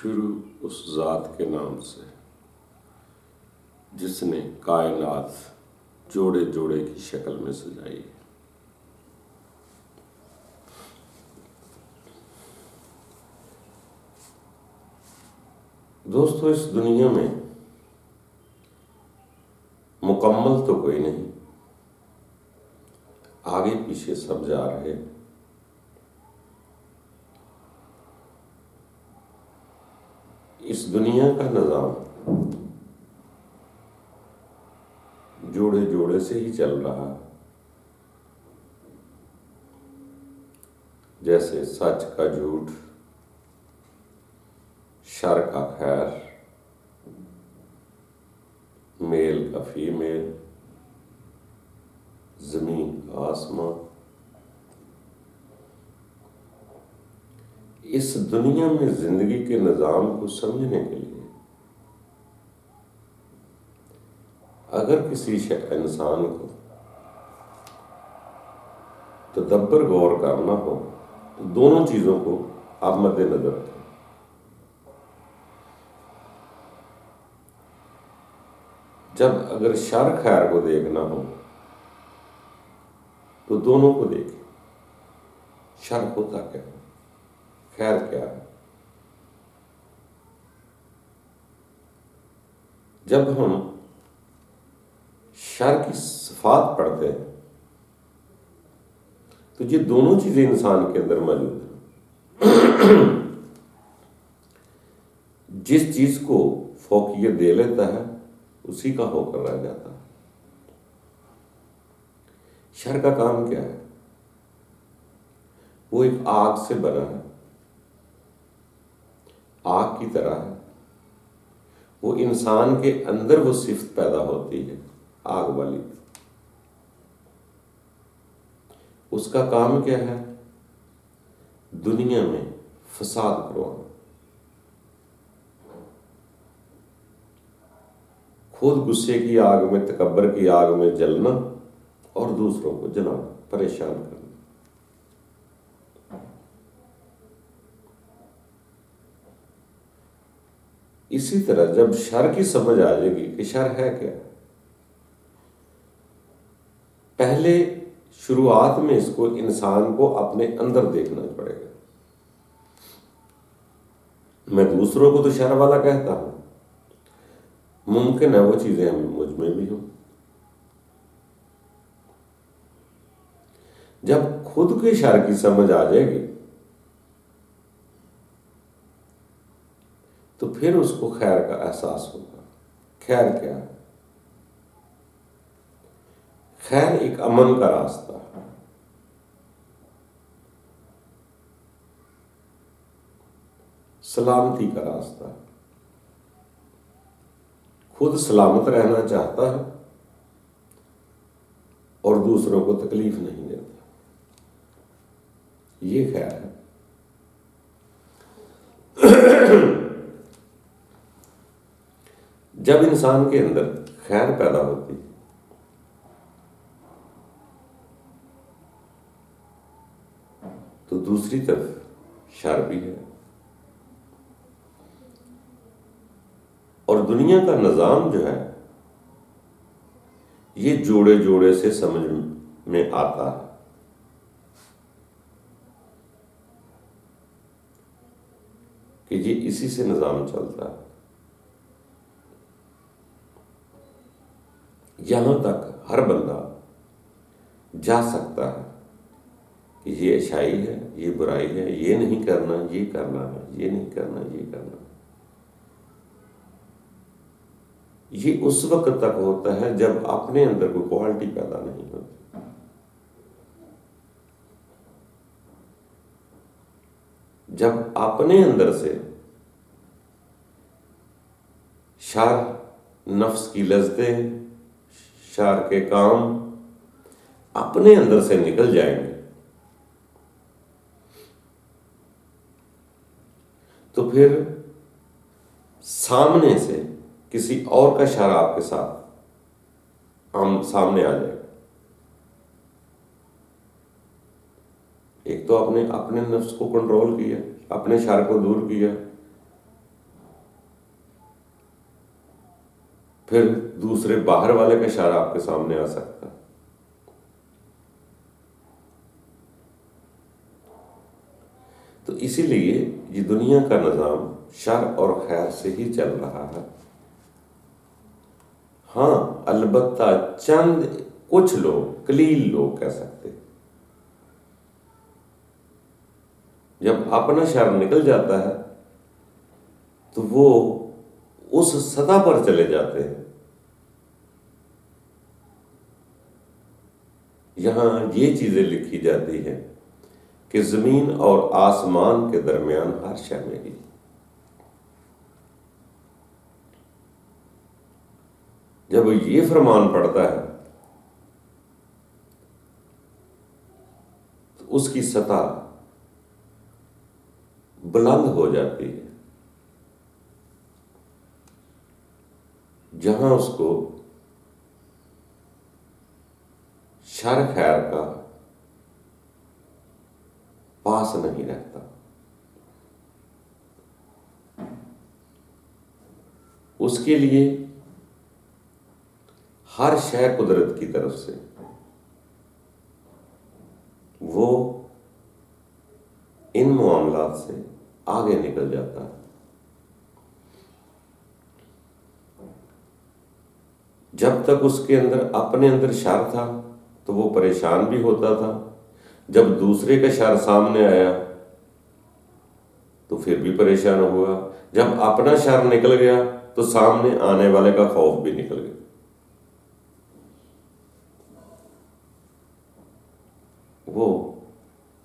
شروع اس ذات کے نام سے جس نے کائنات جوڑے جوڑے کی شکل میں سجائی۔ دوستو، اس دنیا میں مکمل تو کوئی نہیں، آگے پیچھے سب جا رہے۔ اس دنیا کا نظام جوڑے جوڑے سے ہی چل رہا، جیسے سچ کا جھوٹ، شر کا خیر، میل کا فیمیل، زمین کا آسمان۔ اس دنیا میں زندگی کے نظام کو سمجھنے کے لیے اگر کسی انسان کو تدبر غور کرنا ہو تو دونوں چیزوں کو آپ مد نظر رکھیں۔ جب اگر شر خیر کو دیکھنا ہو تو دونوں کو دیکھیں، شر ہوتا کیا ہے، خیر کیا ہے۔ جب ہم شر کی صفات پڑھتے ہیں تو یہ دونوں چیزیں انسان کے اندر موجود ہیں۔ جس چیز کو فوقیت دے لیتا ہے اسی کا ہو کر رہ جاتا ہے۔ شر کا کام کیا ہے؟ وہ ایک آگ سے بنا ہے، آگ کی طرح ہے۔ وہ انسان کے اندر وہ صفت پیدا ہوتی ہے آگ والی، اس کا کام کیا ہے؟ دنیا میں فساد کروانا، خود غصے کی آگ میں، تکبر کی آگ میں جلنا اور دوسروں کو جلانا، پریشان کرنا۔ اسی طرح جب شر کی سمجھ آ جائے گی کہ شر ہے کیا، پہلے شروعات میں اس کو انسان کو اپنے اندر دیکھنا پڑے گا۔ میں دوسروں کو تو شر والا کہتا ہوں، ممکن ہے وہ چیزیں مجھ میں بھی ہوں۔ جب خود کے شر کی سمجھ آ جائے گی تو پھر اس کو خیر کا احساس ہوگا۔ خیر کیا ہے؟ خیر ایک امن کا راستہ ہے۔ سلامتی کا راستہ ہے۔ خود سلامت رہنا چاہتا ہے اور دوسروں کو تکلیف نہیں دیتا، یہ خیر ہے۔ جب انسان کے اندر خیر پیدا ہوتی تو دوسری طرف شر بھی ہے، اور دنیا کا نظام جو ہے یہ جوڑے جوڑے سے سمجھ میں آتا ہے۔ کہ یہ اسی سے نظام چلتا ہے۔ یہاں تک ہر بندہ جا سکتا ہے کہ یہ اچھائی ہے، یہ برائی ہے، یہ نہیں کرنا، یہ کرنا ہے، یہ نہیں کرنا، یہ کرنا ہے۔ یہ اس وقت تک ہوتا ہے جب اپنے اندر کوئی کوالٹی پیدا نہیں ہوتی۔ جب اپنے اندر سے شر، نفس کی لذتیں، شر کے کام اپنے اندر سے نکل جائیں گے تو پھر سامنے سے کسی اور کا شر آپ کے ساتھ سامنے آ جائے گا۔ ایک تو آپ نے اپنے نفس کو کنٹرول کیا، اپنے شر کو دور کیا، پھر دوسرے باہر والے کا شر آپ کے سامنے آ سکتا ہے۔ تو اسی لیے یہ دنیا کا نظام شر اور خیر سے ہی چل رہا ہے۔ ہاں البتہ چند کچھ لوگ، قلیل لوگ کہہ سکتے، جب اپنا شر نکل جاتا ہے تو وہ اس سطح پر چلے جاتے ہیں یہاں یہ چیزیں لکھی جاتی ہیں کہ زمین اور آسمان کے درمیان ہر شے میں گی۔ جب یہ فرمان پڑتا ہے تو اس کی سطح بلند ہو جاتی ہے، جہاں اس کو شر خیر کا پاس نہیں رہتا۔ اس کے لیے ہر شے قدرت کی طرف سے وہ ان معاملات سے آگے نکل جاتا ہے۔ جب تک اس کے اندر اپنے اندر شر تھا تو وہ پریشان بھی ہوتا تھا، جب دوسرے کا شر سامنے آیا تو پھر بھی پریشان ہوا، جب اپنا شر نکل گیا تو سامنے آنے والے کا خوف بھی نکل گیا۔ وہ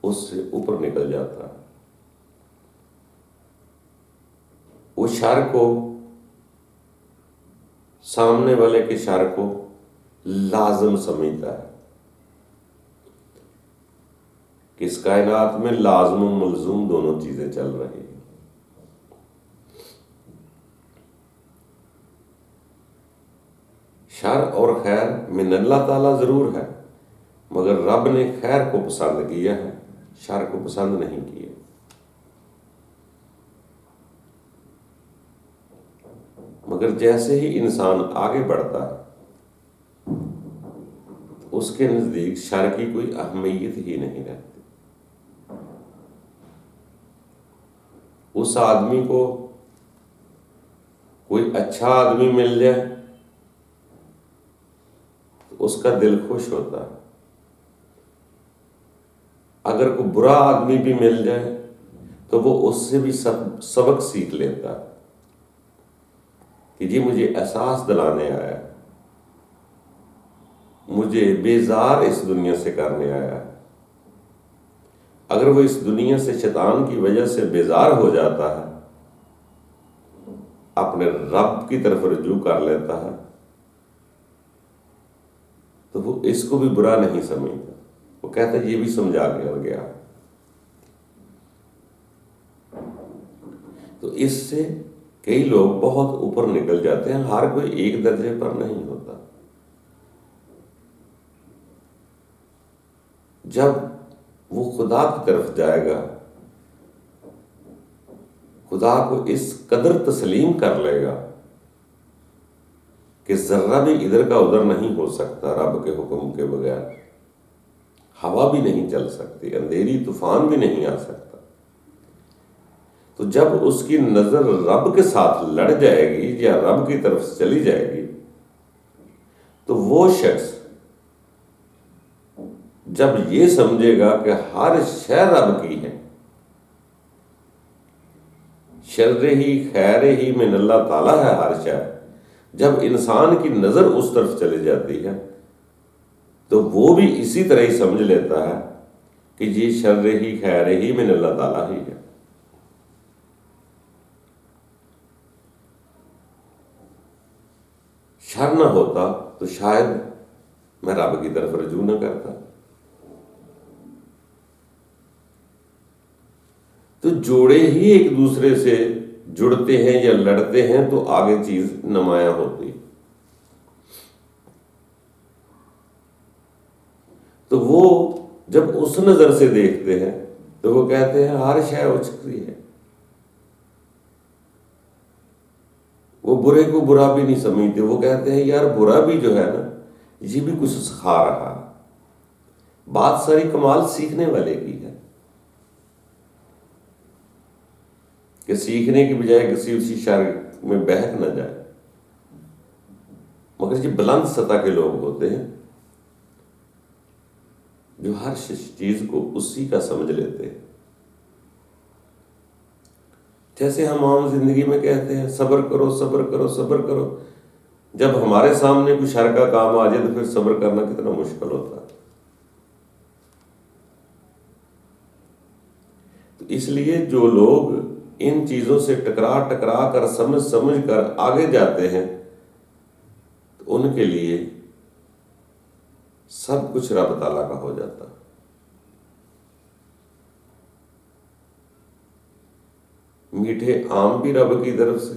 اس سے اوپر نکل جاتا ہے، وہ شر کو، سامنے والے کے شر کو لازم سمجھتا ہے کہ اس کائنات میں لازم و ملزوم دونوں چیزیں چل رہی ہیں۔ شر اور خیر من اللہ تعالیٰ ضرور ہے، مگر رب نے خیر کو پسند کیا ہے، شر کو پسند نہیں کیا۔ مگر جیسے ہی انسان آگے بڑھتا ہے اس کے نزدیک شر کی کوئی اہمیت ہی نہیں رہتی۔ اس آدمی کو کوئی اچھا آدمی مل جائے تو اس کا دل خوش ہوتا ہے، اگر کوئی برا آدمی بھی مل جائے تو وہ اس سے بھی سبق سیکھ لیتا ہے کہ جی مجھے احساس دلانے آیا، مجھے بیزار اس دنیا سے کرنے آیا۔ اگر وہ اس دنیا سے شیطان کی وجہ سے بیزار ہو جاتا ہے، اپنے رب کی طرف رجوع کر لیتا ہے تو وہ اس کو بھی برا نہیں سمجھتا، وہ کہتا ہے یہ بھی سمجھا گیا۔ تو اس سے کئی لوگ بہت اوپر نکل جاتے ہیں، ہر کوئی ایک درجے پر نہیں ہوتا۔ جب وہ خدا کی طرف جائے گا، خدا کو اس قدر تسلیم کر لے گا کہ ذرہ بھی ادھر کا ادھر نہیں ہو سکتا رب کے حکم کے بغیر، ہوا بھی نہیں چل سکتی، اندھیری طوفان بھی نہیں آ سکتا۔ تو جب اس کی نظر رب کے ساتھ لڑ جائے گی یا رب کی طرف سے چلی جائے گی تو وہ شخص جب یہ سمجھے گا کہ ہر شے رب کی ہے، شر ہی خیر ہی من اللہ تعالیٰ ہے ہر شے، جب انسان کی نظر اس طرف چلی جاتی ہے تو وہ بھی اسی طرح ہی سمجھ لیتا ہے کہ یہ شر ہی خیر ہی من اللہ تعالیٰ ہی ہے۔ شر نہ ہوتا تو شاید میں رب کی طرف رجوع نہ کرتا۔ تو جوڑے ہی ایک دوسرے سے جڑتے ہیں یا لڑتے ہیں تو آگے چیز نمایاں ہوتی۔ تو وہ جب اس نظر سے دیکھتے ہیں تو وہ کہتے ہیں ہر شے اچھتی ہے، وہ برے کو برا بھی نہیں سمجھتے، وہ کہتے ہیں یار برا بھی جو ہے نا یہ بھی کچھ سکھا رہا ہے۔ بات ساری کمال سیکھنے والے کی ہے کہ سیکھنے کی بجائے کسی اسی شر میں بہک نہ جائے۔ مگر یہ بلند سطح کے لوگ ہوتے ہیں جو ہر چیز کو اسی کا سمجھ لیتے ہیں۔ جیسے ہم عام زندگی میں کہتے ہیں صبر کرو صبر کرو صبر کرو، جب ہمارے سامنے کوئی شر کا کام آ جائے تو پھر صبر کرنا کتنا مشکل ہوتا ہے۔ تو اس لیے جو لوگ ان چیزوں سے ٹکرا کر سمجھ کر آگے جاتے ہیں تو ان کے لیے سب کچھ رب تعالیٰ کا ہو جاتا ہے۔ میٹھے آم بھی رب کی طرف سے،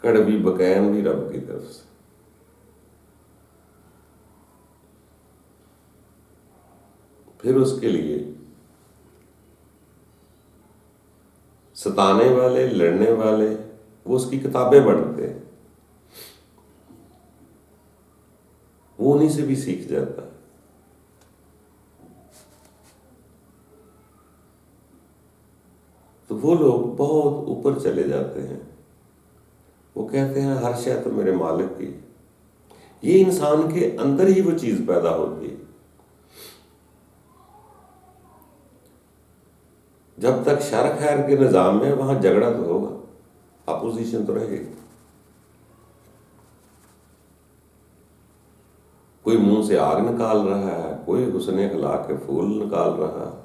کڑوی بقین بھی رب کی طرف سے۔ پھر اس کے لیے ستانے والے، لڑنے والے، وہ اس کی کتابیں پڑھتے ہیں، وہ انہیں سے بھی سیکھ جاتا ہے۔ تو وہ لوگ بہت اوپر چلے جاتے ہیں، وہ کہتے ہیں ہر شے تو میرے مالک کی۔ یہ انسان کے اندر ہی وہ چیز پیدا ہوتی ہے۔ جب تک شر خیر کے نظام میں وہاں جھگڑا تو ہوگا، اپوزیشن تو رہے گی۔ کوئی منہ سے آگ نکال رہا ہے، کوئی حسن اخلاق کے پھول نکال رہا ہے،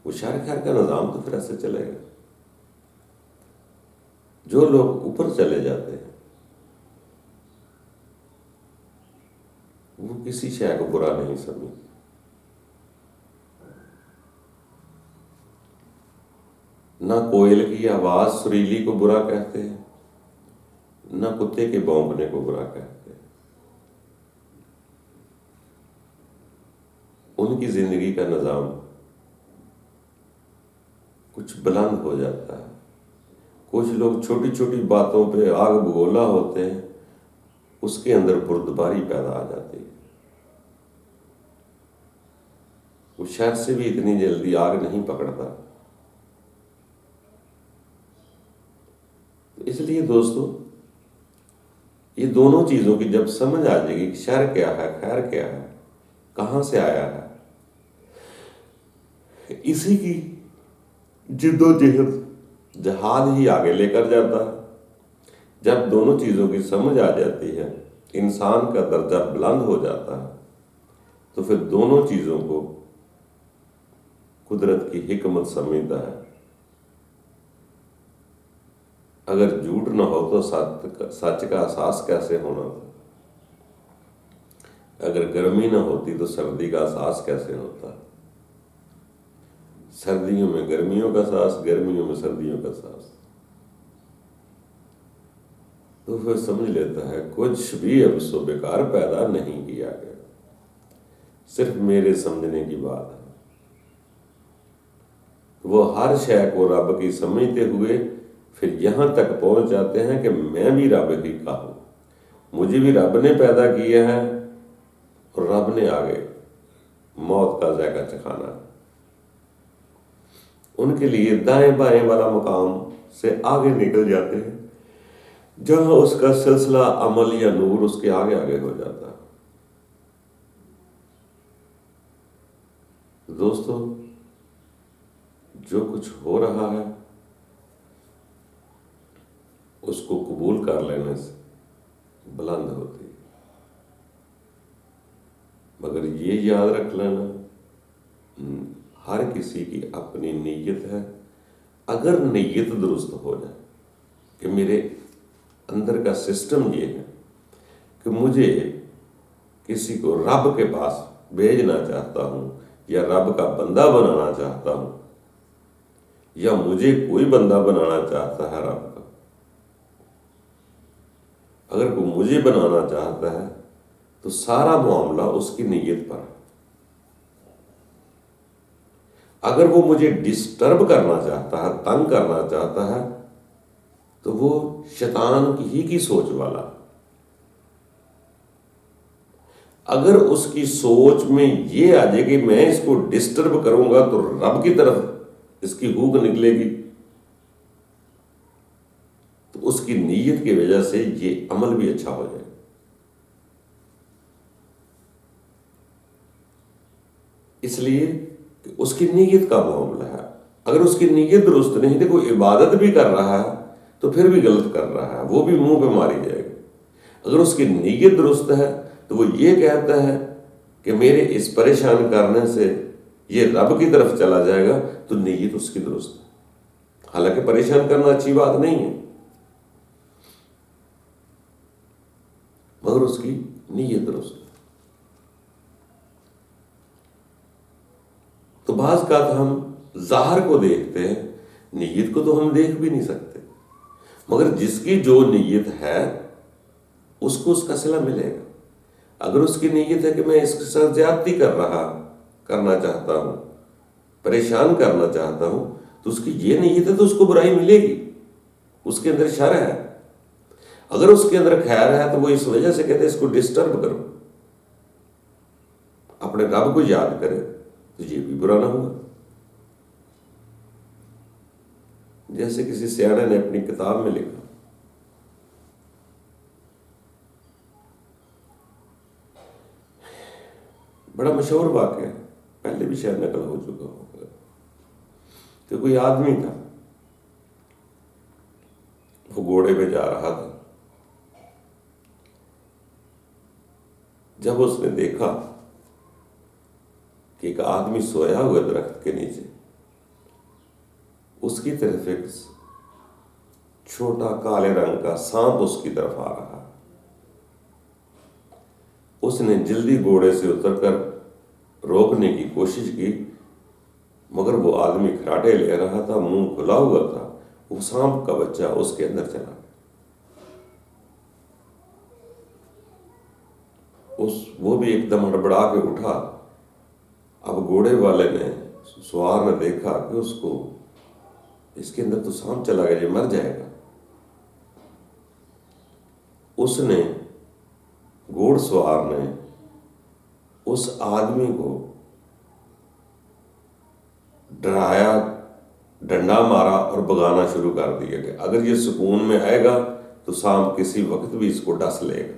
وہ شر خیر کا نظام تو پھر ایسے چلے گا۔ جو لوگ اوپر چلے جاتے ہیں وہ کسی شے کو برا نہیں سمجھتے۔ نہ کوئل کی آواز سریلی کو برا کہتے ہیں، نہ کتے کے بھونکنے کو برا کہتے ہیں۔ ان کی زندگی کا نظام کچھ بلند ہو جاتا ہے۔ کچھ لوگ چھوٹی چھوٹی باتوں پہ آگ بگولا ہوتے ہیں، اس کے اندر بردباری پیدا آ جاتی ہے۔ وہ شر سے بھی اتنی جلدی آگ نہیں پکڑتا۔ اس لیے دوستو، یہ دونوں چیزوں کی جب سمجھ آ جائے گی کہ شر کیا ہے، خیر کیا ہے، کہاں سے آیا ہے، اسی کی جد و جہد جہاد ہی آگے لے کر جاتا ہے۔ جب دونوں چیزوں کی سمجھ آ جاتی ہے، انسان کا درجہ بلند ہو جاتا ہے، تو پھر دونوں چیزوں کو قدرت کی حکمت سمجھتا ہے۔ اگر جھوٹ نہ ہو تو سچ کا احساس کیسے ہونا تھا؟ اگر گرمی نہ ہوتی تو سردی کا احساس کیسے ہوتا؟ سردیوں میں گرمیوں کا احساس، گرمیوں میں سردیوں کا احساس۔ تو پھر سمجھ لیتا ہے کچھ بھی اب سو بیکار پیدا نہیں کیا گیا، صرف میرے سمجھنے کی بات ہے۔ وہ ہر شے کو رب کی سمجھتے ہوئے پھر یہاں تک پہنچ جاتے ہیں کہ میں بھی رب ہی کا ہوں، مجھے بھی رب نے پیدا کیا ہے اور رب نے آگے موت کا ذائقہ چکھانا ہے۔ ان کے لیے دائیں بائیں والا مقام سے آگے نکل جاتے ہیں، جہاں اس کا سلسلہ عمل یا نور اس کے آگے آگے ہو جاتا ہے۔ دوستو، جو کچھ ہو رہا ہے اس کو قبول کر لینے سے بلند ہوتی ہے۔ مگر یہ یاد رکھ لینا، ہر کسی کی اپنی نیت ہے۔ اگر نیت درست ہو جائے کہ میرے اندر کا سسٹم یہ ہے کہ مجھے کسی کو رب کے پاس بھیجنا چاہتا ہوں یا رب کا بندہ بنانا چاہتا ہوں، یا مجھے کوئی بندہ بنانا چاہتا ہے رب کا، اگر کوئی مجھے بنانا چاہتا ہے تو سارا معاملہ اس کی نیت پر ہے۔ اگر وہ مجھے ڈسٹرب کرنا چاہتا ہے، تنگ کرنا چاہتا ہے، تو تو وہ شیطان کی سوچ والا. اگر اس کی سوچ میں یہ آ جائے کہ میں اس کو ڈسٹرب کروں گا تو رب کی طرف اس کی ہوک نکلے گی، تو اس کی نیت کی وجہ سے یہ عمل بھی اچھا ہو جائے. اس لیے کہ اس کی نیت کا معاملہ ہے. اگر اس کی نیت درست نہیں، دیکھو عبادت بھی کر رہا ہے تو پھر بھی غلط کر رہا ہے، وہ بھی منہ پہ ماری جائے گی. اگر اس کی نیت درست ہے تو وہ یہ کہتا ہے کہ میرے اس پریشان کرنے سے یہ رب کی طرف چلا جائے گا، تو نیت اس کی درست ہے. حالانکہ پریشان کرنا اچھی بات نہیں ہے، مگر اس کی نیت درست ہے. تو بعض کا ہم ظاہر کو دیکھتے ہیں، نیت کو تو ہم دیکھ بھی نہیں سکتے، مگر جس کی جو نیت ہے اس کو اس کا صلہ ملے گا. اگر اس کی نیت ہے کہ میں اس کے ساتھ زیادتی کرنا چاہتا ہوں، پریشان کرنا چاہتا ہوں، تو اس کی یہ نیت ہے تو اس کو برائی ملے گی، اس کے اندر شر ہے. اگر اس کے اندر خیر ہے تو وہ اس وجہ سے کہتے ہیں اس کو ڈسٹرب کرو، اپنے رب کو یاد کرے، تو یہ بھی برا نہ ہوگا. جیسے کسی سیانے نے اپنی کتاب میں لکھا، بڑا مشہور واقعہ ہے، پہلے بھی شاید نقل ہو چکا ہوگا، کہ کوئی آدمی تھا، وہ گھوڑے پہ جا رہا تھا. جب اس نے دیکھا کہ ایک آدمی سویا ہوا درخت کے نیچے، اس کی طرف ایک چھوٹا کالے رنگ کا سانپ اس کی طرف آ رہا. اس نے جلدی گھوڑے سے اتر کر روکنے کی کوشش کی، مگر وہ آدمی کھراٹے لے رہا تھا، منہ کھلا ہوا تھا. وہ سانپ کا بچہ اس کے اندر چلا گیا. وہ بھی ایک دم ہڑبڑا کے اٹھا. اب گھوڑے والے نے، سوار نے دیکھا کہ اس کے اندر تو سانپ چلا گیا، یہ مر جائے گا. اس نے، گھوڑ سوار نے، اس آدمی کو ڈرایا، ڈنڈا مارا اور بھگانا شروع کر دیا کہ اگر یہ سکون میں آئے گا تو سانپ کسی وقت بھی اس کو ڈس لے گا.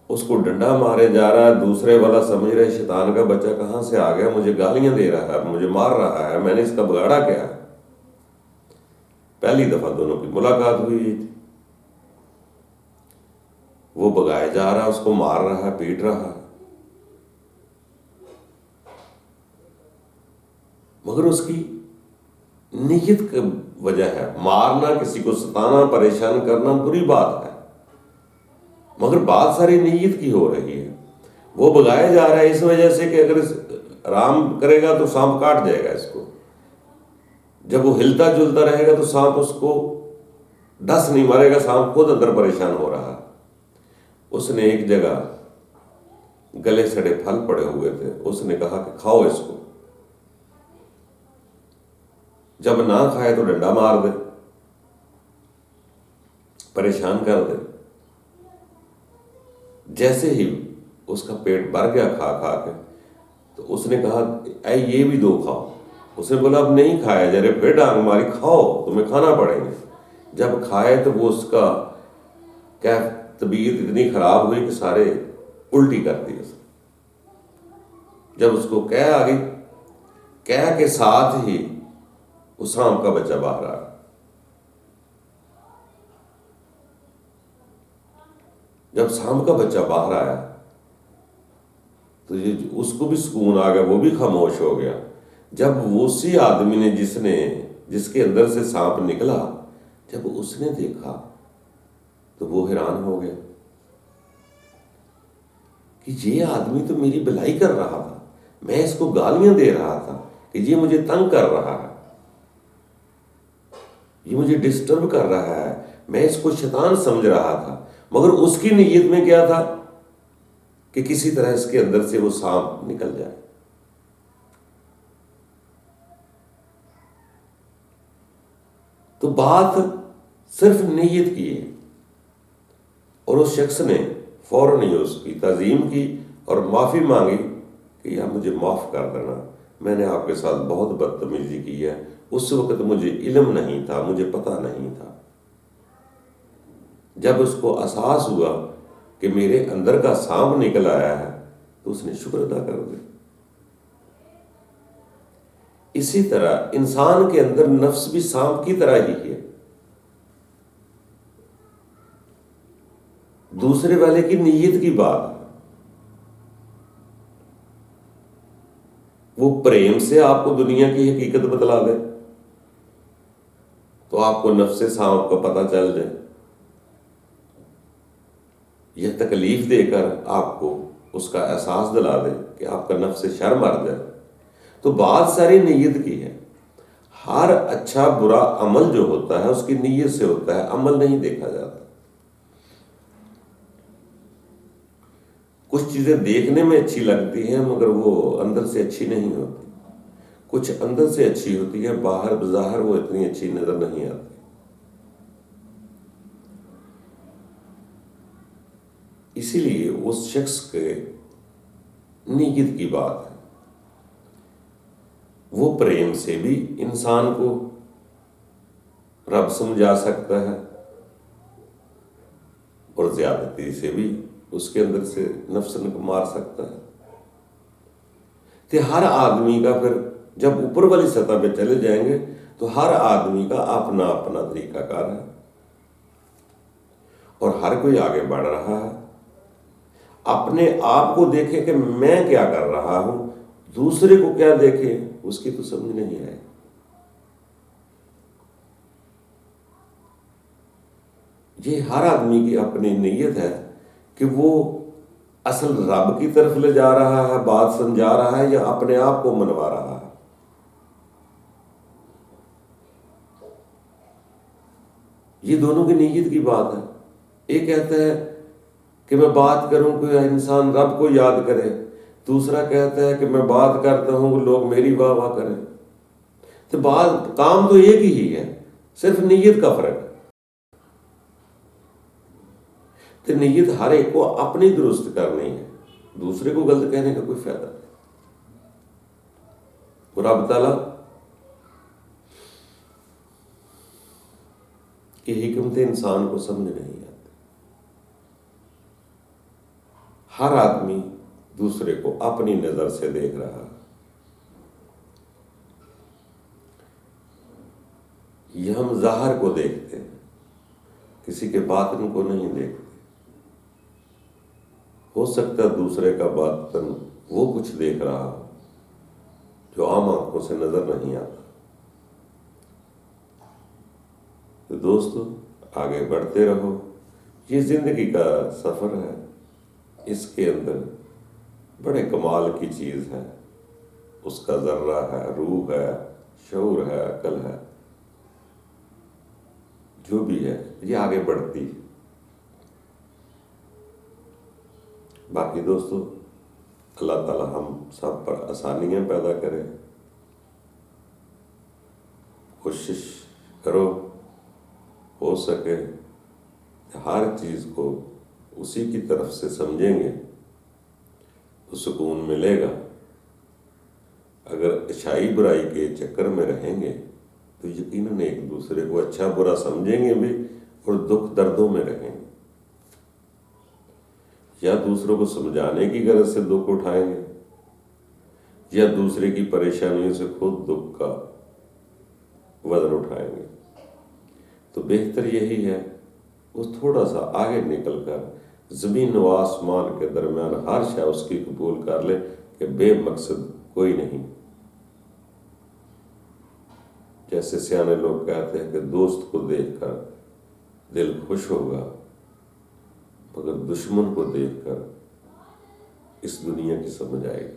اس کو ڈنڈا مارے جا رہا ہے، دوسرے والا سمجھ رہے شیطان کا بچہ کہاں سے آ گیا، مجھے گالیاں دے رہا ہے، مجھے مار رہا ہے، میں نے اس کا بگاڑا کیا ہے. پہلی دفعہ دونوں کی ملاقات ہوئی تھی. وہ بگایا جا رہا ہے، اس کو مار رہا ہے، پیٹ رہا ہے، مگر اس کی نیت کی وجہ ہے. مارنا، کسی کو ستانا، پریشان کرنا بری بات ہے، مگر بات ساری نیت کی ہو رہی ہے. وہ بگایا جا رہا ہے اس وجہ سے کہ اگر آرام کرے گا تو سانپ کاٹ جائے گا اس کو. جب وہ ہلتا جلتا رہے گا تو سانپ اس کو ڈس نہیں مارے گا، سانپ خود اندر پریشان ہو رہا. اس نے ایک جگہ گلے سڑے پھل پڑے ہوئے تھے، اس نے کہا کہ کھاؤ اس کو. جب نہ کھائے تو ڈنڈا مار دے، پریشان کر دے. جیسے ہی اس کا پیٹ بھر گیا کھا کھا کے، تو اس نے کہا اے یہ بھی دو کھاؤ. اس نے بولا اب نہیں کھایا جا رہے، پھر ڈانگ ماری، کھاؤ، تمہیں کھانا پڑیں گے. جب کھائے تو وہ اس کا طبیعت اتنی خراب ہوئی کہ سارے الٹی کر دی. جب اس کو کہہ آ گئی، کہہ کے ساتھ ہی اس سانپ کا بچہ باہر آ گیا. جب سانپ کا بچہ باہر آیا تو اس کو بھی سکون آ گیا، وہ بھی خاموش ہو گیا. جب اسی آدمی نے جس کے اندر سے سانپ نکلا، جب اس نے دیکھا تو وہ حیران ہو گیا کہ یہ آدمی تو میری بھلائی کر رہا تھا، میں اس کو گالیاں دے رہا تھا کہ یہ مجھے تنگ کر رہا ہے، یہ مجھے ڈسٹرب کر رہا ہے، میں اس کو شیطان سمجھ رہا تھا، مگر اس کی نیت میں کیا تھا کہ کسی طرح اس کے اندر سے وہ سانپ نکل جائے. تو بات صرف نیت کی ہے، اور اس شخص نے فوراً ہی اس کی تعظیم کی اور معافی مانگی کہ یا مجھے معاف کر دینا، میں نے آپ کے ساتھ بہت بدتمیزی کی ہے، اس وقت مجھے علم نہیں تھا، مجھے پتہ نہیں تھا۔ جب اس کو احساس ہوا کہ میرے اندر کا سانپ نکل آیا ہے تو اس نے شکر ادا کر دیا۔ اسی طرح انسان کے اندر نفس بھی سانپ کی طرح ہی ہے، دوسرے والے کی نیت کی بات ہے۔ وہ پریم سے آپ کو دنیا کی حقیقت بتلا دے تو آپ کو نفس سانپ کا پتہ چل جائے، یہ تکلیف دے کر آپ کو اس کا احساس دلا دے کہ آپ کا نفس شر مر جائے، تو بات ساری نیت کی ہے۔ ہر اچھا برا عمل جو ہوتا ہے اس کی نیت سے ہوتا ہے، عمل نہیں دیکھا جاتا۔ کچھ چیزیں دیکھنے میں اچھی لگتی ہیں مگر وہ اندر سے اچھی نہیں ہوتی، کچھ اندر سے اچھی ہوتی ہے، باہر بظاہر وہ اتنی اچھی نظر نہیں آتی۔ اسی لیے اس شخص کے نیت کی بات ہے، وہ پریم سے بھی انسان کو رب سمجھا سکتا ہے اور زیادتی سے بھی اس کے اندر سے نفس کو مار سکتا ہے۔ کہ ہر آدمی کا پھر جب اوپر والی سطح پہ چلے جائیں گے تو ہر آدمی کا اپنا اپنا طریقہ کار ہے، اور ہر کوئی آگے بڑھ رہا ہے۔ اپنے آپ کو دیکھے کہ میں کیا کر رہا ہوں، دوسرے کو کیا دیکھے اس کی تو سمجھ نہیں آئے۔ یہ ہر آدمی کی اپنی نیت ہے کہ وہ اصل رب کی طرف لے جا رہا ہے، بات سمجھا رہا ہے، یا اپنے آپ کو منوا رہا ہے۔ یہ دونوں کی نیت کی بات ہے۔ ایک کہتا ہے کہ میں بات کروں کہ انسان رب کو یاد کرے، دوسرا کہتا ہے کہ میں بات کرتا ہوں کہ لوگ میری واہ واہ کریں۔ تو بات کام تو ایک ہی ہے، صرف نیت کا فرق ہے۔ تو نیت ہر ایک کو اپنی درست کرنی ہے، دوسرے کو غلط کہنے کا کوئی فائدہ نہیں۔ اور رب تعالیٰ کی حکمتیں انسان کو سمجھ نہیں آتی۔ ہر آدمی دوسرے کو اپنی نظر سے دیکھ رہا ہے۔ یہ ہم ظاہر کو دیکھتے ہیں، کسی کے باطن کو نہیں دیکھتے۔ ہو سکتا ہے دوسرے کا باطن وہ کچھ دیکھ رہا ہو جو عام آنکھوں سے نظر نہیں آتا۔ تو دوستو آگے بڑھتے رہو، یہ زندگی کا سفر ہے، اس کے اندر بڑے کمال کی چیز ہے، اس کا ذرہ ہے، روح ہے، شعور ہے، عقل ہے، جو بھی ہے یہ آگے بڑھتی ہے۔ باقی دوستو اللہ تعالی ہم سب پر آسانیاں پیدا کرے۔ کوشش کرو ہو سکے ہر چیز کو اسی کی طرف سے سمجھیں گے تو سکون ملے گا۔ اگر اچھائی برائی کے چکر میں رہیں گے تو یقیناً ایک دوسرے کو اچھا برا سمجھیں گے بھی اور دکھ دردوں میں رہیں گے، یا دوسروں کو سمجھانے کی غرض سے دکھ اٹھائیں گے، یا دوسرے کی پریشانیوں سے خود دکھ کا وزن اٹھائیں گے۔ تو بہتر یہی ہے وہ تھوڑا سا آگے نکل کر زمین و آسمان کے درمیان ہر شے اس کی قبول کر لے کہ بے مقصد کوئی نہیں۔ جیسے سیانے لوگ کہتے ہیں کہ دوست کو دیکھ کر دل خوش ہوگا مگر دشمن کو دیکھ کر اس دنیا کی سمجھ آئے گی۔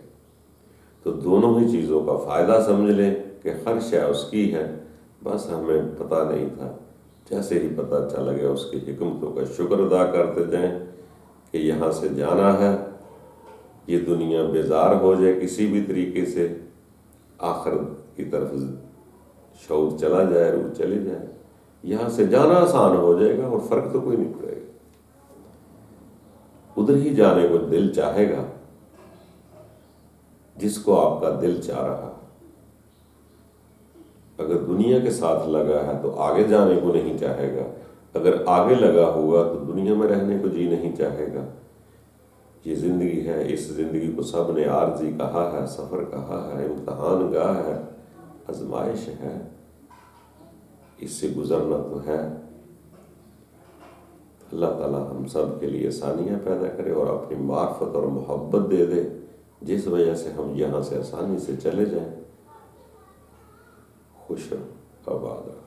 تو دونوں ہی چیزوں کا فائدہ سمجھ لیں کہ ہر شے اس کی ہے، بس ہمیں پتہ نہیں تھا، جیسے ہی پتہ چل گیا اس کی حکمتوں کا شکر ادا کرتے جائیں کہ یہاں سے جانا ہے، یہ دنیا بیزار ہو جائے کسی بھی طریقے سے، آخرت کی طرف شعور چلا جائے، روح چلی جائے، یہاں سے جانا آسان ہو جائے گا اور فرق تو کوئی نہیں پڑے گا، ادھر ہی جانے کو دل چاہے گا جس کو آپ کا دل چاہ رہا ہے۔ اگر دنیا کے ساتھ لگا ہے تو آگے جانے کو نہیں چاہے گا، اگر آگے لگا ہوا تو دنیا میں رہنے کو جی نہیں چاہے گا۔ یہ زندگی ہے، اس زندگی کو سب نے عارضی کہا ہے، سفر کہا ہے، امتحان گاہ ہے، آزمائش ہے، اس سے گزرنا تو ہے۔ اللہ تعالیٰ ہم سب کے لیے آسانیاں پیدا کرے اور اپنی معرفت اور محبت دے دے، جس وجہ سے ہم یہاں سے آسانی سے چلے جائیں۔ خوش رہو، آباد رہو۔